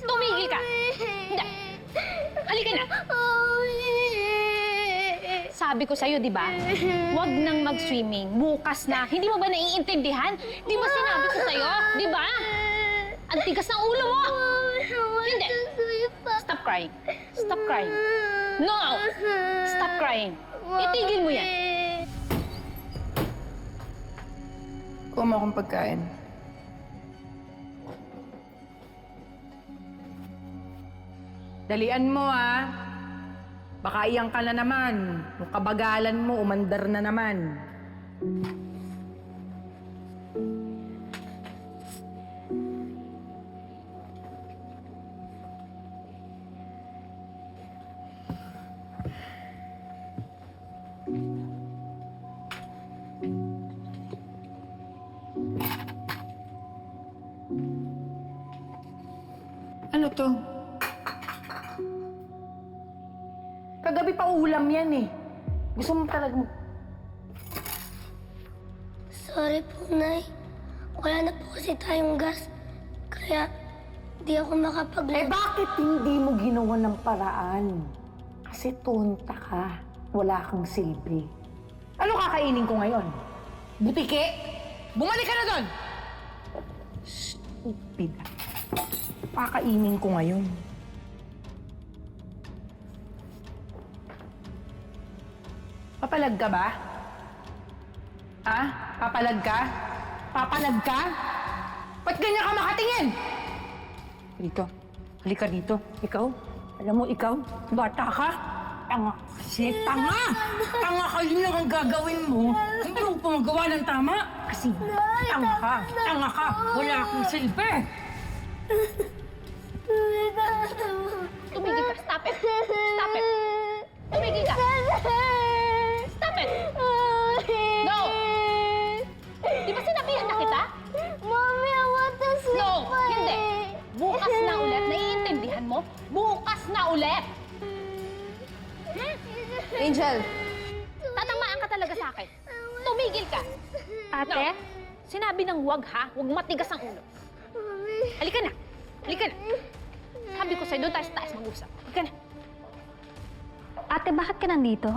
Tumigil ka! Hindi! Halika na! Sabi ko sa'yo, di ba? Huwag nang mag-swimming. Bukas na. Hindi mo ba naiintindihan? Di ba sinabi ko sa'yo? Di ba? Ang tigas ng ulo mo! Hindi! Stop crying. Stop crying. No! Stop crying. Itigil mo yan. Kuha mo akong pagkain. Dalian mo, ah. Baka iyang ka na naman. Yung kabagalan mo, umandar na naman. Ano to? Kagabi pa ulam yan eh. Gusto mo talaga mo... Sorry po, Nay. Wala na po kasi tayong gas. Kaya di ako makapaglaro. Eh bakit hindi mo ginawa ng paraan? Kasi tonta ka. Wala kang silbi. Ano kakainin ko ngayon? Butike? Bumalik ka na doon! Stupid. Kakainin ko ngayon. Papalag ka ba? Ha? Papalag ka? Papalag ka? Ba't ganyan ka makatingin? Dito. Halika dito. Ikaw? Alam mo, ikaw? Bata ka? Tanga kasi. Tanga! Tanga ka yun lang ang gagawin mo. Hindi mo pa magawa ng tama. Kasi tanga ka. Tanga ka. Wala akong silbi. Tumigil ka. Stop it. Stop it. Tumigil ka. Stop it. No! Di ba sinabihan na kita? Mommy, I want to sleep. No! Hindi! Bukas na ulit. Naiintindihan mo? Bukas na ulit! Angel, Tatamaan ka talaga sa akin. Tumigil ka. Ate? No. Sinabi ng huwag ha, huwag matigas ang ulo. Halika na. Halika na. Sabi ko sa'yo, doon tayo sa taas mag-usap. Halika na. Ate, bakit ka nandito?